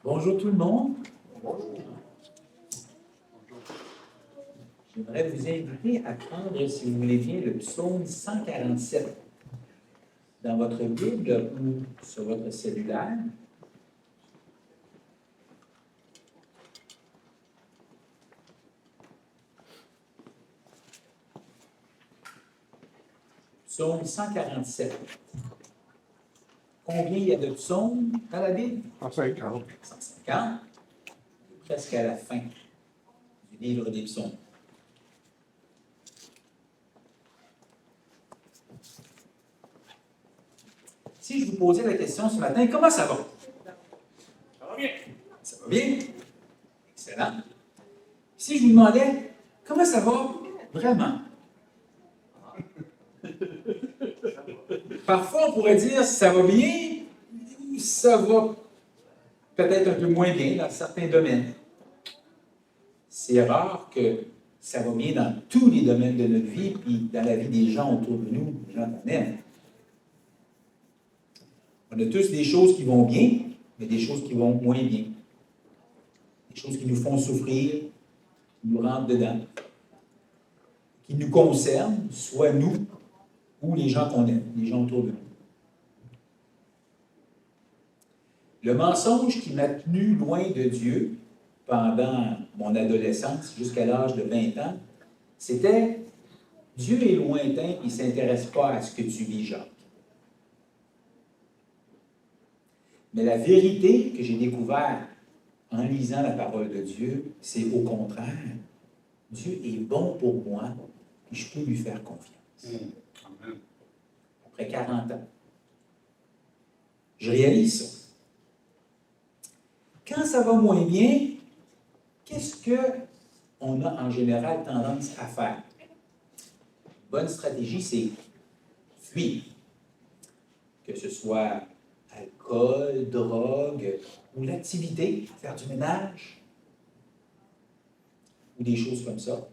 Bonjour tout le monde. J'aimerais vous inviter à prendre, si vous voulez bien, le psaume 147 dans votre Bible ou sur votre cellulaire. Psaume 147. Combien il y a de psaumes dans la Bible? 150. 150. Presque à la fin du livre des psaumes. Si je vous posais la question ce matin, comment ça va? Ça va bien. Ça va bien? Excellent. Si je vous demandais, comment ça va vraiment? Parfois, on pourrait dire, ça va bien, ça va peut-être un peu moins bien dans certains domaines. C'est rare que ça va bien dans tous les domaines de notre vie, puis dans la vie des gens autour de nous, des gens qu'on aime. On a tous des choses qui vont bien, mais des choses qui vont moins bien. Des choses qui nous font souffrir, qui nous rentrent dedans, qui nous concernent, soit nous ou les gens qu'on aime, les gens autour de nous. Le mensonge qui m'a tenu loin de Dieu pendant mon adolescence, jusqu'à l'âge de 20 ans, c'était « Dieu est lointain, il ne s'intéresse pas à ce que tu vis, Jacques. » Mais la vérité que j'ai découverte en lisant la parole de Dieu, c'est au contraire, Dieu est bon pour moi et je peux lui faire confiance. Amen. Après 40 ans, je réalise ça. Quand ça va moins bien, qu'est-ce qu'on a en général tendance à faire? Une bonne stratégie, c'est fuir. Que ce soit alcool, drogue ou l'activité, faire du ménage ou des choses comme ça.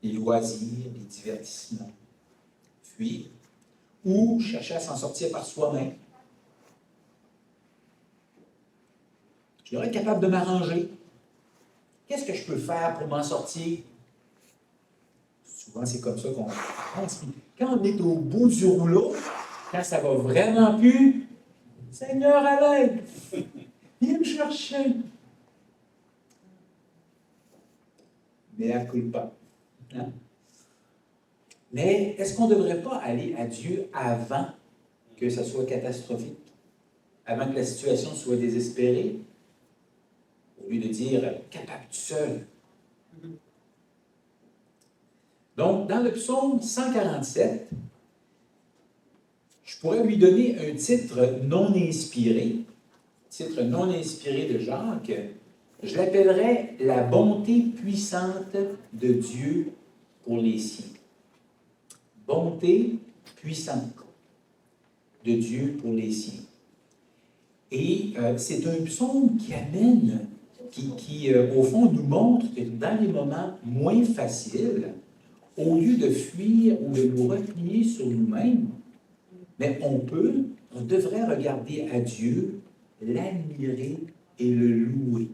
Les loisirs, les divertissements. Fuir. Ou chercher à s'en sortir par soi-même. Je devrais être capable de m'arranger. Qu'est-ce que je peux faire pour m'en sortir? Souvent, c'est comme ça qu'on pense. Quand on est au bout du rouleau, quand ça va vraiment plus, Seigneur, à l'aide! Viens me chercher! Mais à culpa. Hein? Mais est-ce qu'on ne devrait pas aller à Dieu avant que ça soit catastrophique? Avant que la situation soit désespérée? Au lieu de dire « capable tout seul ». Donc, dans le psaume 147, je pourrais lui donner un titre non inspiré de Jacques. Je l'appellerais « La bonté puissante de Dieu pour les siens ». Bonté puissante de Dieu pour les siens. Et c'est un psaume qui amène, qui au fond nous montre que dans les moments moins faciles, au lieu de fuir ou de nous replier sur nous-mêmes, mais on devrait regarder à Dieu, l'admirer et le louer.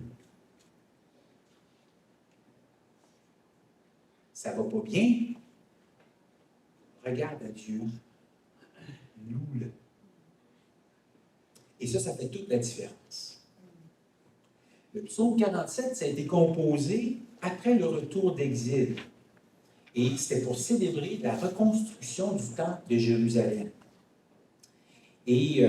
Ça ne va pas bien? Regarde à Dieu, loue-le. Et ça fait toute la différence. Le psaume 47, ça a été composé après le retour d'exil. Et c'était pour célébrer la reconstruction du temple de Jérusalem. Et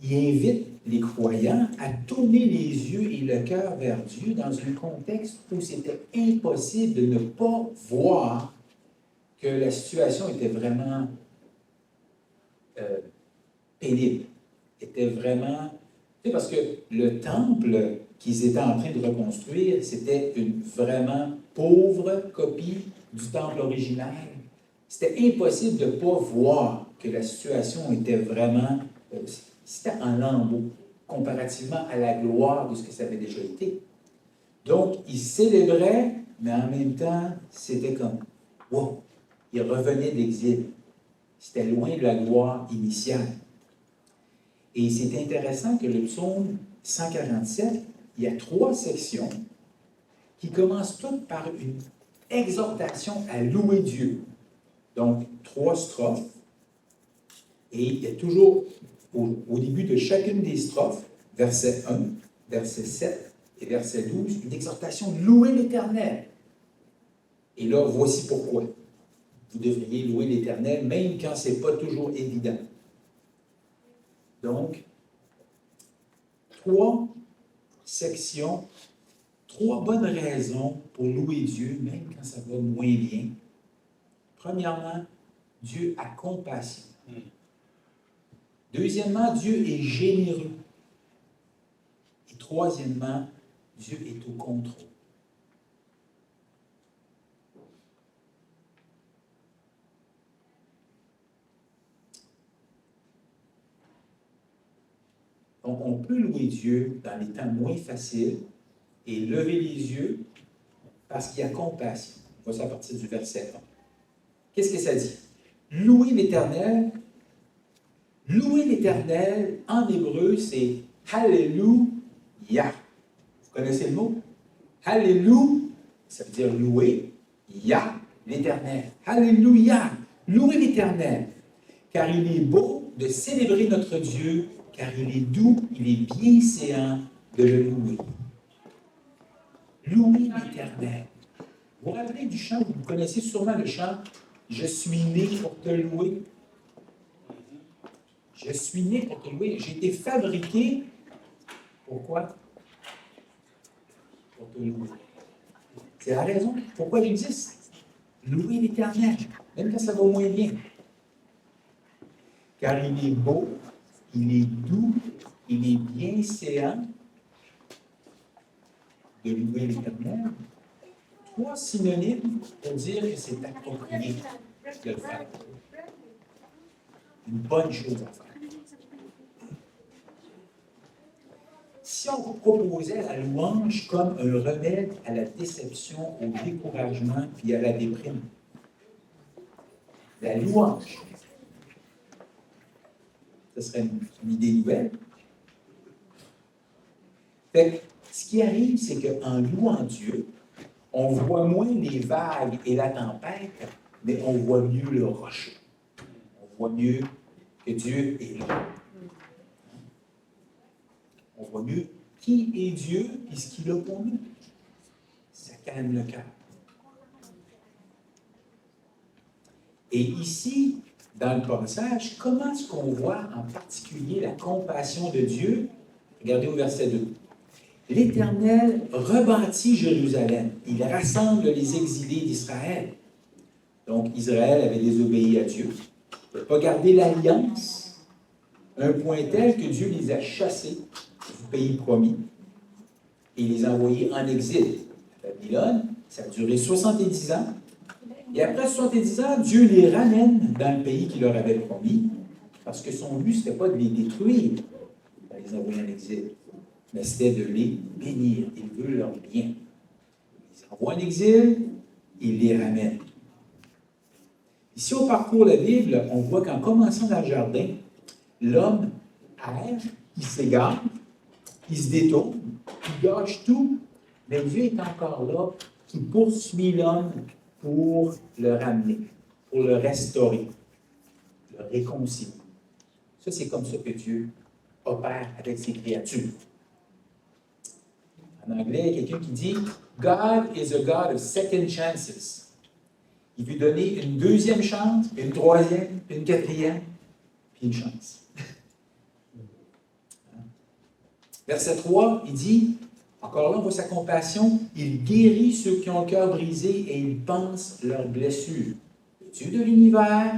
il invite les croyants à tourner les yeux et le cœur vers Dieu dans un contexte où c'était impossible de ne pas voir que la situation était vraiment pénible. Était vraiment... Tu sais, parce que le temple qu'ils étaient en train de reconstruire, c'était une vraiment pauvre copie du temple original. C'était impossible de ne pas voir que la situation était vraiment... c'était en lambeaux, comparativement à la gloire de ce que ça avait déjà été. Donc, ils célébraient, mais en même temps, c'était comme, wow, ils revenaient d'exil. C'était loin de la gloire initiale. Et c'est intéressant que le psaume 147, il y a 3 sections qui commencent toutes par une exhortation à louer Dieu. Donc, 3 strophes. Et il y a toujours, au début de chacune des strophes, verset 1, verset 7 et verset 12, une exhortation de louer l'Éternel. Et là, voici pourquoi. Vous devriez louer l'Éternel, même quand ce n'est pas toujours évident. Donc, 3 sections, 3 bonnes raisons pour louer Dieu, même quand ça va moins bien. Premièrement, Dieu a compassion. Deuxièmement, Dieu est généreux. Et troisièmement, Dieu est au contrôle. Donc, on peut louer Dieu dans les temps moins faciles et lever les yeux parce qu'il y a compassion. Voici à partir du verset 1. Qu'est-ce que ça dit? Louer l'Éternel. Louer l'Éternel, en hébreu, c'est Alléluia. Vous connaissez le mot? Alléluia, ça veut dire louer, Ya, l'Éternel. Alléluia. Louer l'Éternel, car il est beau de célébrer notre Dieu, car il est doux, il est bienséant de le louer. Louer l'Éternel. Vous vous rappelez du chant, vous connaissez sûrement le chant « Je suis né pour te louer ». Je suis né pour te louer. J'ai été fabriqué. Pourquoi? Pour te louer. C'est la raison pourquoi j'existe. Louer l'Éternel, même quand ça va moins bien. Car il est beau, il est doux, il est bienséant de louer l'Éternel. 3 synonymes pour dire que c'est approprié de le faire. Une bonne chose à faire. Si on vous proposait la louange comme un remède à la déception, au découragement puis à la déprime, la louange, ce serait une idée nouvelle. Fait que, ce qui arrive, c'est qu'en louant Dieu, on voit moins les vagues et la tempête, mais on voit mieux le rocher. On voit mieux que Dieu est là. On voit mieux qui est Dieu et ce qu'il a pour nous. Ça calme le cœur. Et ici, dans le passage, comment est-ce qu'on voit en particulier la compassion de Dieu? Regardez au verset 2. L'Éternel rebâtit Jérusalem. Il rassemble les exilés d'Israël. Donc, Israël avait désobéi à Dieu. Il n'a pas gardé l'alliance, un point tel que Dieu les a chassés du pays promis et les a envoyés en exil à Babylone. Ça a duré 70 ans. Et après 70 ans, Dieu les ramène dans le pays qu'il leur avait promis, parce que son but, ce n'était pas de les détruire, de les envoyer en exil, mais c'était de les bénir. Il veut leur bien. Il les envoie en exil, il les ramène. Si on parcourt la Bible, on voit qu'en commençant dans le jardin, l'homme erre, il s'égare, il se détourne, il gâche tout, mais Dieu est encore là, qui poursuit l'homme pour le ramener, pour le restaurer, le réconcilier. Ça, c'est comme ça que Dieu opère avec ses créatures. En anglais, il y a quelqu'un qui dit « God is a God of second chances ». Il veut donner une deuxième chance, une troisième, une quatrième, puis une chance. Verset 3, il dit, encore là, on voit sa compassion, il guérit ceux qui ont le cœur brisé et il pense leurs blessures. Le Dieu de l'univers,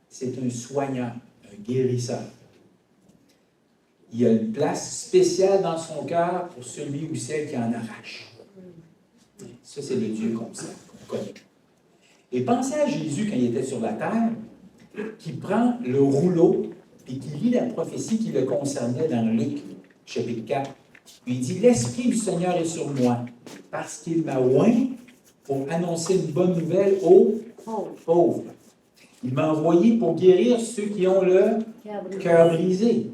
c'est un soigneur, un guérisseur. Il y a une place spéciale dans son cœur pour celui ou celle qui en arrache. Ça, c'est le Dieu qu'on sait, qu'on connaît. Et pensez à Jésus quand il était sur la terre, qui prend le rouleau et qui lit la prophétie qui le concernait dans Luc, chapitre 4. Il dit « L'Esprit du Seigneur est sur moi, parce qu'il m'a oint pour annoncer une bonne nouvelle aux pauvres. Il m'a envoyé pour guérir ceux qui ont le cœur brisé.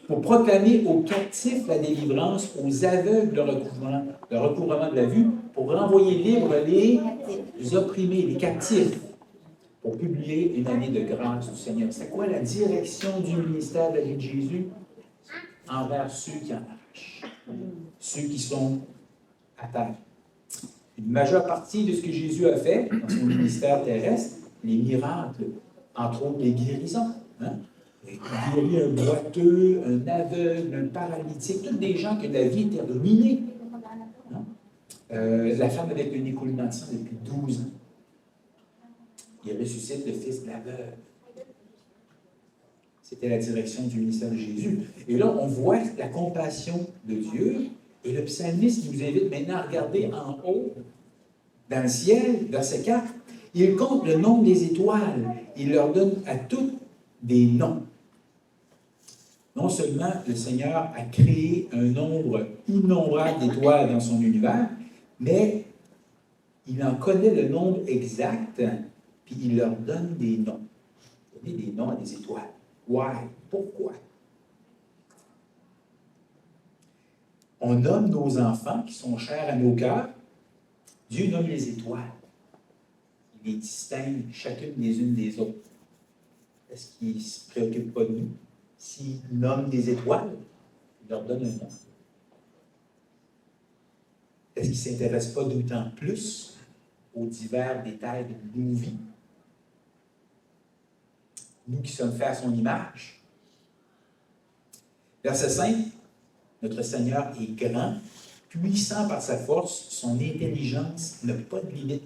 pour proclamer aux captifs la délivrance, aux aveugles le recouvrement de la vue, pour renvoyer libres les opprimés, les captifs, pour publier une année de grâce du Seigneur. C'est quoi la direction du ministère de la vie de Jésus? Envers ceux qui en arrachent, ceux qui sont à terre. Une majeure partie de ce que Jésus a fait dans son ministère terrestre, les miracles, entre autres les guérisons. Hein? Il guérit un boiteux, un aveugle, un paralytique, toutes des gens que la vie était ruinée. Hein? La femme avec un écoulement de sang depuis 12 ans. Il ressuscite le fils de l'aveugle. C'était la direction du ministère de Jésus. Et là, on voit la compassion de Dieu. Et le psalmiste nous invite maintenant à regarder en haut, dans le ciel, verset 4. Il compte le nombre des étoiles. Il leur donne à toutes des noms. Non seulement le Seigneur a créé un nombre innombrable d'étoiles dans son univers, mais il en connaît le nombre exact, puis il leur donne des noms. Il donne des noms à des étoiles. Why? Pourquoi? On nomme nos enfants qui sont chers à nos cœurs. Dieu nomme les étoiles. Il les distingue chacune les unes des autres. Est-ce qu'il ne se préoccupe pas de nous? S'il nomme des étoiles, il leur donne un nom. Est-ce qu'il ne s'intéresse pas d'autant plus aux divers détails de nos vies? Nous qui sommes faits à son image. Verset 5. Notre Seigneur est grand, puissant par sa force, son intelligence n'a pas de limite.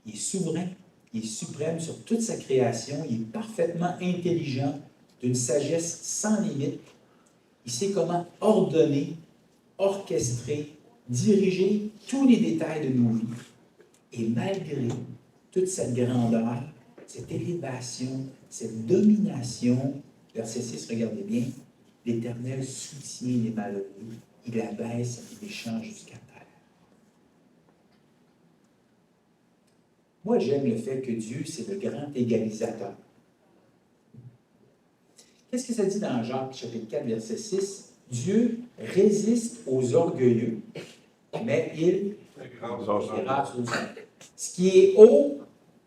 Il est souverain, il est suprême sur toute sa création, il est parfaitement intelligent, d'une sagesse sans limite. Il sait comment ordonner, orchestrer, diriger tous les détails de nos vies. Et malgré toute cette grandeur, cette élévation, cette domination, verset 6, regardez bien, l'Éternel soutient les malheureux, il abaisse les méchants jusqu'à terre. Moi, j'aime le fait que Dieu, c'est le grand égalisateur. Qu'est-ce que ça dit dans Jacques, chapitre 4, verset 6? Dieu résiste aux orgueilleux, mais il grâce aux humbles. Ce qui est haut,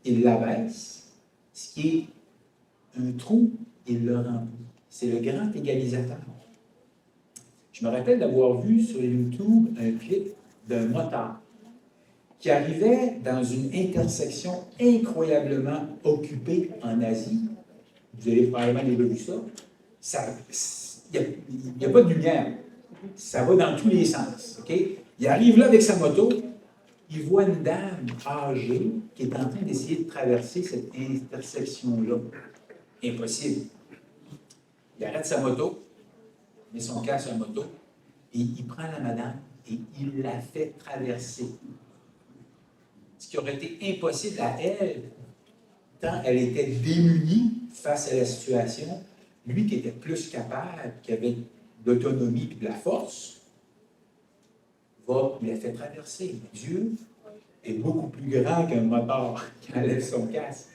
il l'abaisse. Ce qui est un trou, il le remplit. C'est le grand égalisateur. Je me rappelle d'avoir vu sur YouTube un clip d'un motard qui arrivait dans une intersection incroyablement occupée en Asie. Vous avez probablement déjà vu ça. Il n'y a pas de lumière. Ça va dans tous les sens. Okay? Il arrive là avec sa moto. Il voit une dame âgée qui est en train d'essayer de traverser cette intersection-là. Impossible. Il arrête sa moto, met son casque sur la moto, et il prend la madame et il la fait traverser. Ce qui aurait été impossible à elle, tant elle était démunie face à la situation, lui qui était plus capable, qui avait de l'autonomie et de la force, il la fait traverser. Dieu est beaucoup plus grand qu'un motard qui enlève son casque.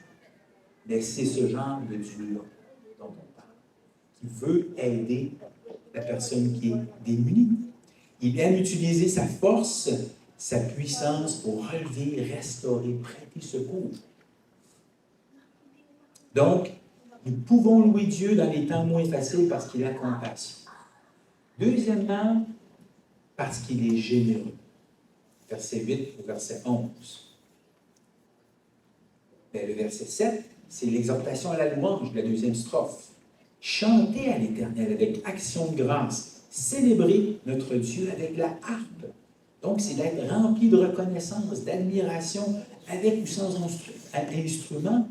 Mais c'est ce genre de Dieu-là dont on parle, qui veut aider la personne qui est démunie. Il aime utiliser sa force, sa puissance pour relever, restaurer, prêter secours. Donc, nous pouvons louer Dieu dans les temps moins faciles parce qu'il a compassion. Deuxièmement, parce qu'il est généreux. Verset 8 au verset 11. Mais le verset 7, c'est l'exhortation à la louange de la deuxième strophe. Chantez à l'Éternel avec action de grâce. Célébrez notre Dieu avec la harpe. Donc, c'est d'être rempli de reconnaissance, d'admiration, avec ou sans instrument.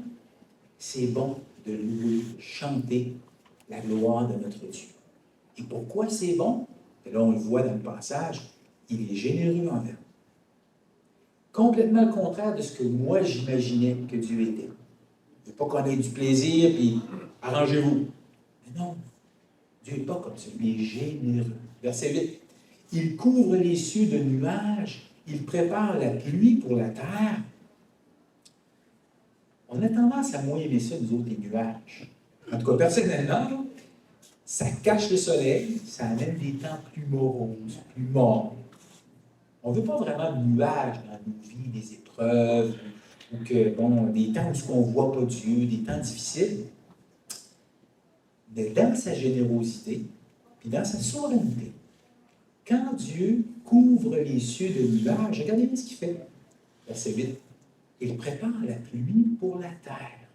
C'est bon de louer, chanter la gloire de notre Dieu. Et pourquoi c'est bon? Et là, on le voit dans le passage, il est généreux envers nous. Complètement le contraire de ce que moi j'imaginais que Dieu était. Il ne veut pas qu'on ait du plaisir, puis arrangez-vous. Mais non, Dieu n'est pas comme ça, il est généreux. Verset 8. Il couvre les cieux de nuages, il prépare la pluie pour la terre. On a tendance à moins aimer ça, nous autres, les nuages. En tout cas, personnellement, Ça cache le soleil, ça amène des temps plus moroses, plus morts. On ne veut pas vraiment de nuages dans nos vies, des épreuves, ou que, bon, des temps où on ne voit pas Dieu, des temps difficiles. Mais dans sa générosité, puis dans sa souveraineté, quand Dieu couvre les cieux de nuages, regardez bien ce qu'il fait. Verset 8. Il prépare la pluie pour la terre.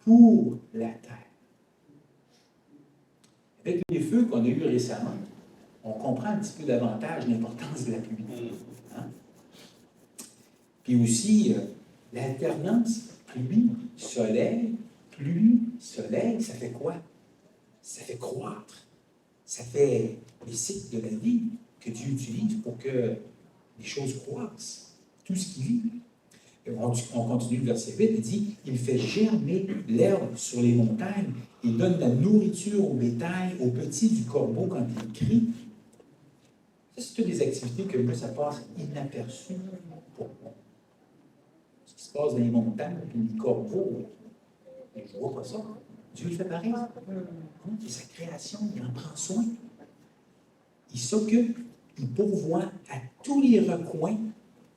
Pour la terre. Avec les feux qu'on a eus récemment, on comprend un petit peu davantage l'importance de la pluie. Hein? Puis aussi, l'alternance pluie-soleil, ça fait quoi? Ça fait croître. Ça fait les cycles de la vie que Dieu utilise pour que les choses croissent. Tout ce qui vit. On continue le verset 8, il dit « Il fait germer l'herbe sur les montagnes, il donne la nourriture au bétail, aux petits du corbeau quand il crie. » Ça, c'est toutes des activités que moi, ça passe inaperçu pour moi. Ce qui se passe dans les montagnes, puis les corbeaux, je ne vois pas ça. Dieu le fait pareil. C'est sa création, il en prend soin. Il s'occupe, il pourvoit à tous les recoins,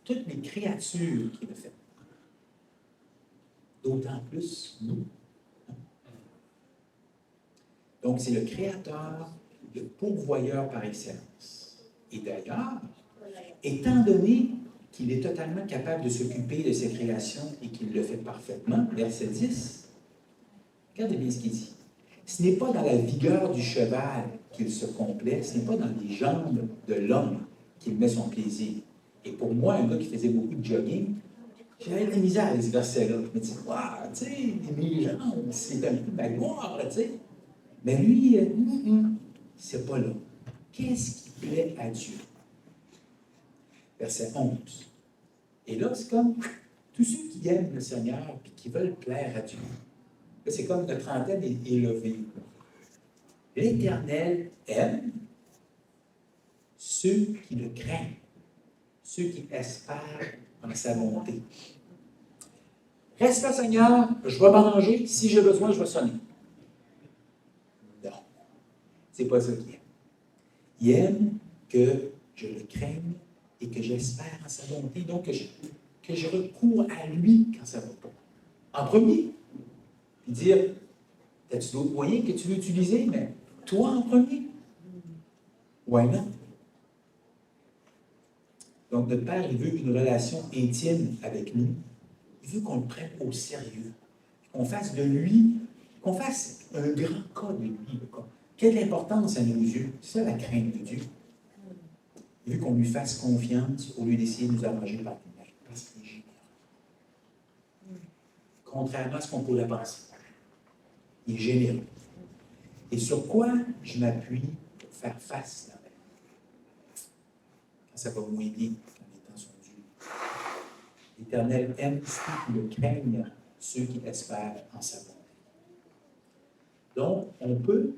toutes les créatures qu'il a faites. D'autant plus nous. Donc, c'est le créateur, le pourvoyeur par excellence. Et d'ailleurs, étant donné qu'il est totalement capable de s'occuper de ses créations et qu'il le fait parfaitement, verset 10, regardez bien ce qu'il dit. Ce n'est pas dans la vigueur du cheval qu'il se complaît, ce n'est pas dans les jambes de l'homme qu'il met son plaisir. Et pour moi, un gars qui faisait beaucoup de jogging, j'avais de la misère avec ce verset-là. Je me disais, waouh, tu sais, mes jambes, c'est un peu ma gloire, tu sais. Mais lui, c'est pas là. Qu'est-ce qui plaît à Dieu? Verset 11. Et là, c'est comme tous ceux qui aiment le Seigneur et qui veulent plaire à Dieu. Là, c'est comme notre antenne est élevée. L'Éternel aime ceux qui le craignent, ceux qui espèrent en sa bonté. Reste là, Seigneur, je vais manger, si j'ai besoin, je vais sonner. Non, c'est pas ça qu'il aime. Il aime que je le craigne et que j'espère en sa bonté, donc que je recours à lui quand ça ne va pas. En premier, puis dire, as-tu d'autres moyens que tu veux utiliser, mais toi en premier. Why not? Donc, notre Père, il veut une relation intime avec nous. Il veut qu'on le prenne au sérieux. Qu'on fasse de lui, qu'on fasse un grand cas de lui. Quelle importance à nos yeux? C'est ça la crainte de Dieu. Il veut qu'on lui fasse confiance au lieu d'essayer de nous arranger par nous-mêmes. Parce qu'il est généreux. Contrairement à ce qu'on pourrait penser. Il est généreux. Et sur quoi je m'appuie pour faire face dans la vie? Quand ça va moins bien, quand les temps sont durs. L'Éternel aime ceux qui le craignent, ceux qui espèrent en sa bonté. Donc, on peut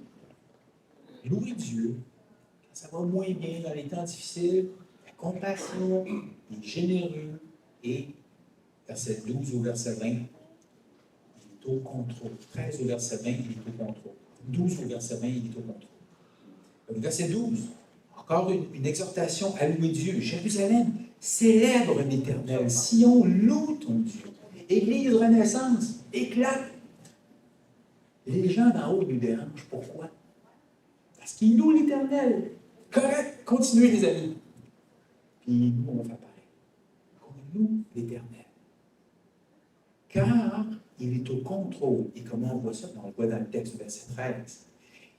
louer Dieu quand ça va moins bien, dans les temps difficiles, la compassion, il est généreux et, verset 12 au verset 20, il est au contrôle. 13 au verset 20, il est au contrôle. 12 au verset 20, il est au contrôle. Donc, verset 12, encore une exhortation à louer Dieu. Jérusalem, célèbre l'Éternel. Sion, loue ton Dieu. Église Renaissance, éclate. Les gens d'en haut nous dérangent. Pourquoi? Parce qu'ils louent l'Éternel. Correct, continuez les amis. Puis nous, on va faire pareil. On loue l'Éternel. Car il est au contrôle. Et comment on voit ça? On le voit dans le texte, verset 13.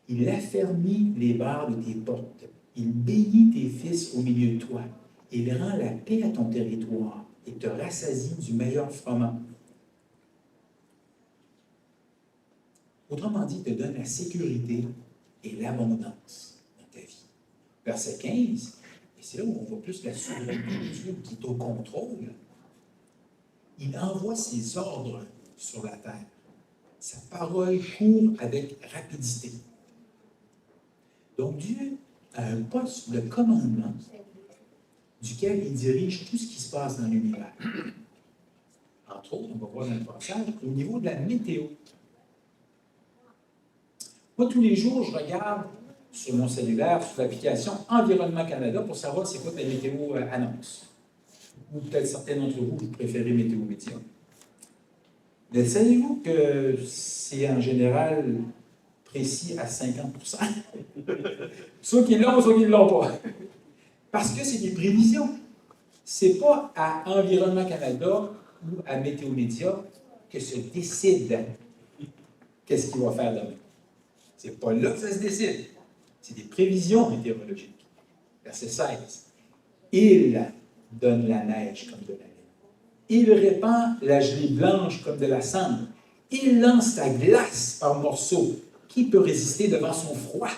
Il affermit les barres de tes portes. Il bénit tes fils au milieu de toi. Il rend la paix à ton territoire et te rassasie du meilleur froment. Autrement dit, il te donne la sécurité et l'abondance dans ta vie. Verset 15, et c'est là où on voit plus la souveraineté de Dieu qui est au contrôle. Il envoie ses ordres sur la terre. Sa parole court avec rapidité. Donc Dieu a un poste de commandement duquel il dirige tout ce qui se passe dans l'univers. Entre autres, on va voir dans le passage, au niveau de la météo. Moi, tous les jours, je regarde sur mon cellulaire, sur l'application Environnement Canada pour savoir c'est quoi la météo annonce. Ou peut-être certains d'entre vous, vous préférez Météo Média. Mais savez-vous que c'est en général précis à 50%? Soit qu'ils l'ont, soit qu'ils ne l'ont pas. Parce que c'est des prévisions. C'est pas à Environnement Canada ou à Météo Média que se décide qu'est-ce qu'il va faire demain. C'est pas là que ça se décide. C'est des prévisions météorologiques. Verset 16. Il donne la neige comme de la laine. Il répand la gelée blanche comme de la cendre. Il lance sa glace par morceaux. Qui peut résister devant son froid?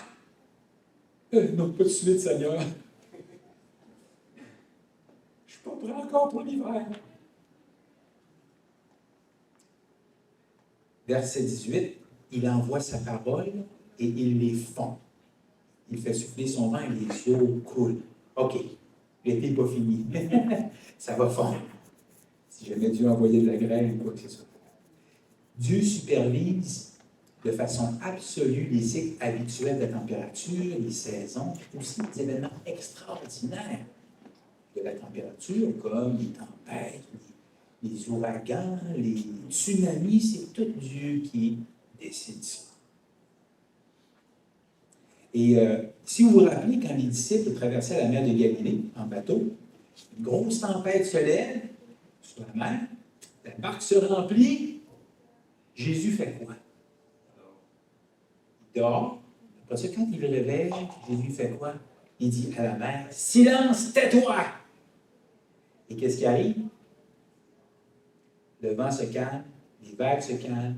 Non, pas de suite, Seigneur. Je ne suis pas prêt encore pour l'hiver. Verset 18. Il envoie sa parole et il les fond. Il fait souffler son vent et les eaux coulent. OK, l'été n'est pas fini. Ça va fondre. Si jamais Dieu envoyait de la grêle ou quoi que ce soit. Dieu supervise de façon absolue les cycles habituels de la température, les saisons, et aussi des événements extraordinaires de la température, comme les tempêtes, les ouragans, les tsunamis, c'est tout Dieu qui décide ça. Et si vous vous rappelez, quand les disciples traversaient la mer de Galilée en bateau, une grosse tempête se lève sur la mer, la barque se remplit, Jésus fait quoi? Il dort. Après ça, quand il le réveille, Jésus fait quoi? Il dit à la mer, « Silence, tais-toi! » Et qu'est-ce qui arrive? Le vent se calme, les vagues se calment,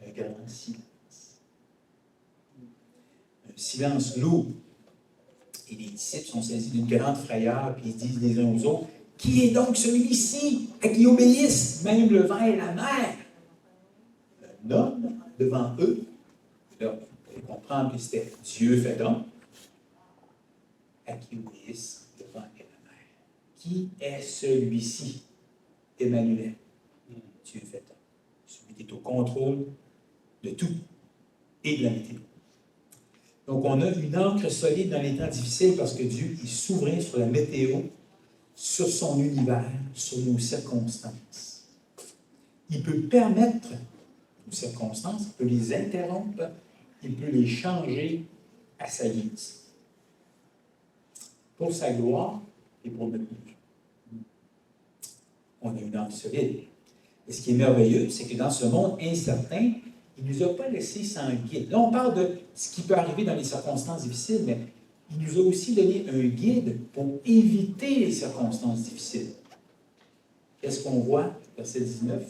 un grand silence. Un silence lourd. Et les disciples sont saisis d'une grande frayeur, puis ils disent les uns aux autres, « Qui est donc celui-ci à qui obéissent même le vent et la mer? » Un homme devant eux, là, vous pouvez comprendre que c'était Dieu fait homme, à qui obéissent le vent et la mer. Qui est celui-ci? Emmanuel. Dieu fait homme. Celui qui est au contrôle de tout et de la météo. Donc, on a une ancre solide dans les temps difficiles parce que Dieu est souverain sur la météo, sur son univers, sur nos circonstances. Il peut permettre aux circonstances, il peut les interrompre, il peut les changer à sa guise. Pour sa gloire et pour notre bien. On a une ancre solide. Et ce qui est merveilleux, c'est que dans ce monde incertain, il ne nous a pas laissé sans guide. Là, on parle de ce qui peut arriver dans les circonstances difficiles, mais il nous a aussi donné un guide pour éviter les circonstances difficiles. Qu'est-ce qu'on voit? Verset 19.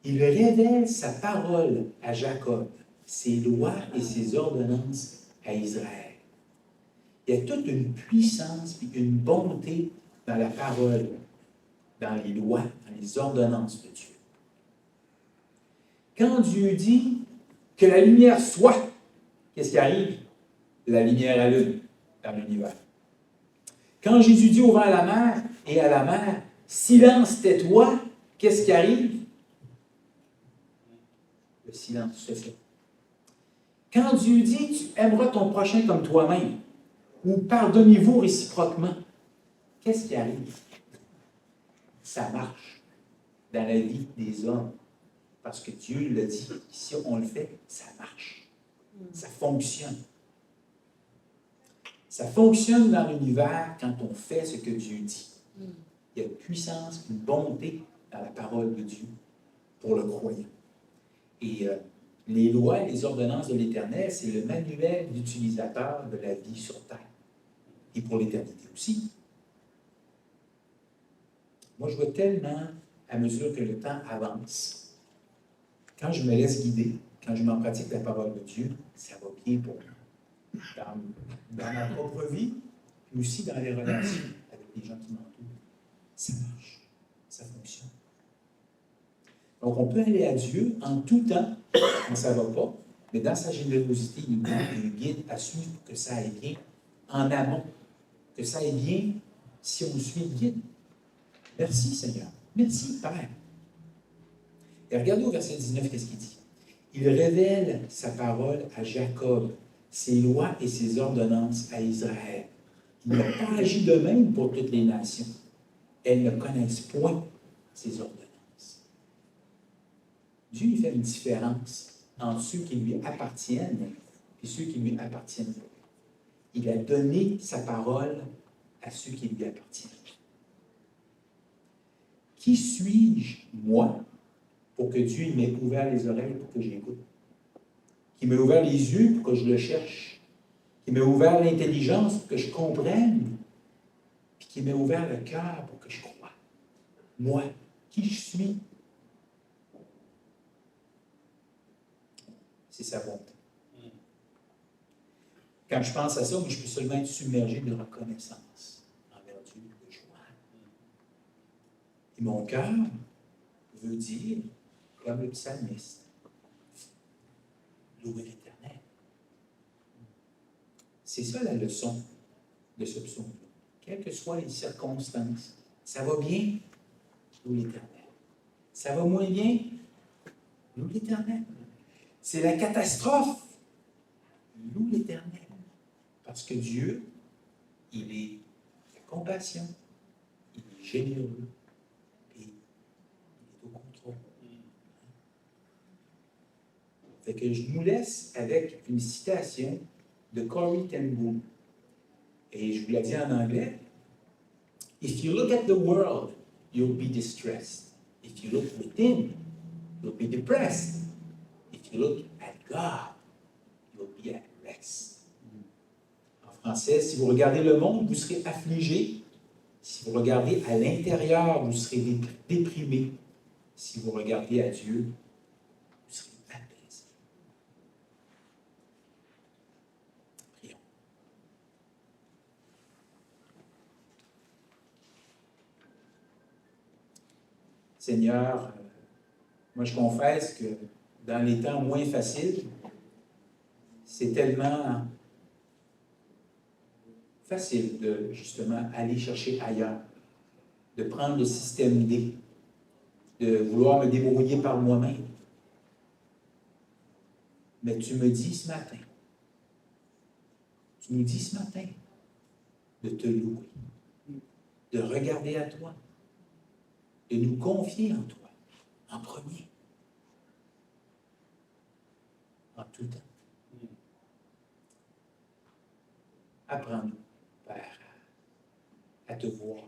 Il révèle sa parole à Jacob, ses lois et ses ordonnances à Israël. Il y a toute une puissance et une bonté dans la parole, dans les lois, dans les ordonnances de Dieu. Quand Dieu dit que la lumière soit, qu'est-ce qui arrive? La lumière allume dans l'univers. Quand Jésus dit au vent à la mer et à la mer, silence, tais-toi, qu'est-ce qui arrive? Le silence se fait. Quand Dieu dit, tu aimeras ton prochain comme toi-même, ou pardonnez-vous réciproquement, qu'est-ce qui arrive? Ça marche dans la vie des hommes. Parce que Dieu l'a dit, si on le fait, ça marche. Ça fonctionne. Ça fonctionne dans l'univers quand on fait ce que Dieu dit. Il y a une puissance, une bonté dans la parole de Dieu pour le croyant. Et les lois et les ordonnances de l'Éternel, c'est le manuel d'utilisateur de la vie sur terre. Et pour l'éternité aussi. Moi, je vois tellement, à mesure que le temps avance, quand je me laisse guider, quand je m'en pratique la parole de Dieu, ça va bien pour moi. Dans ma propre vie, mais aussi dans les relations avec les gens qui m'entourent. Ça marche, ça fonctionne. Donc, on peut aller à Dieu en tout temps, quand ça ne va pas, mais dans sa générosité, il nous guide à suivre pour que ça aille bien en amont, que ça aille bien si on suit le guide. Merci, Seigneur. Merci, Père. Et regardez au verset 19, qu'est-ce qu'il dit? Il révèle sa parole à Jacob, ses lois et ses ordonnances à Israël. Il n'a pas agi de même pour toutes les nations. Elles ne connaissent point ses ordonnances. Dieu il fait une différence entre ceux qui lui appartiennent et ceux qui ne lui appartiennent pas. Il a donné sa parole à ceux qui lui appartiennent. Qui suis-je, moi, pour que Dieu m'ait ouvert les oreilles pour que j'écoute? Qui m'ait ouvert les yeux pour que je le cherche? Qui m'ait ouvert l'intelligence pour que je comprenne? Puis qui m'ait ouvert le cœur pour que je croie? Moi, qui je suis? C'est sa bonté. Quand je pense à ça, moi, je peux seulement être submergé de reconnaissance envers Dieu, de joie. Et mon cœur veut dire, comme le psalmiste, louer l'Éternel. C'est ça la leçon de ce psaume-là. Quelles que soient les circonstances, ça va bien, loue l'Éternel. Ça va moins bien, loue l'Éternel. C'est la catastrophe, loue l'Éternel. Parce que Dieu, il est la compassion, il est généreux, et il est au contrôle. Fait que je nous laisse avec une citation de Corrie ten Boom. Et je vous l'ai dit en anglais. If you look at the world, you'll be distressed. If you look within, you'll be depressed. If you look at God, you'll be at rest. En français, si vous regardez le monde, vous serez affligé. Si vous regardez à l'intérieur, vous serez déprimé. Si vous regardez à Dieu, vous serez apaisé. Prions. Seigneur, moi je confesse que dans les temps moins faciles, c'est tellement facile de justement aller chercher ailleurs, de prendre le système D, de vouloir me débrouiller par moi-même. Mais tu me dis ce matin, tu nous dis ce matin de te louer, de regarder à toi, de nous confier en toi, en premier, en tout temps. Apprends-nous, Père, à te voir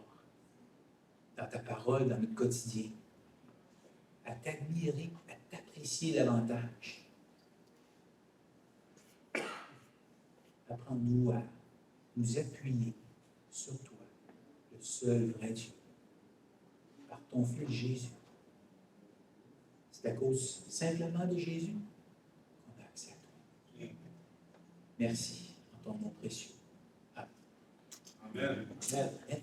dans ta parole, dans notre quotidien, à t'admirer, à t'apprécier davantage. Apprends-nous à nous appuyer sur toi, le seul vrai Dieu, par ton Fils Jésus. C'est à cause simplement de Jésus qu'on a accès à toi. Merci en ton nom précieux. Amen. Amen. Amen.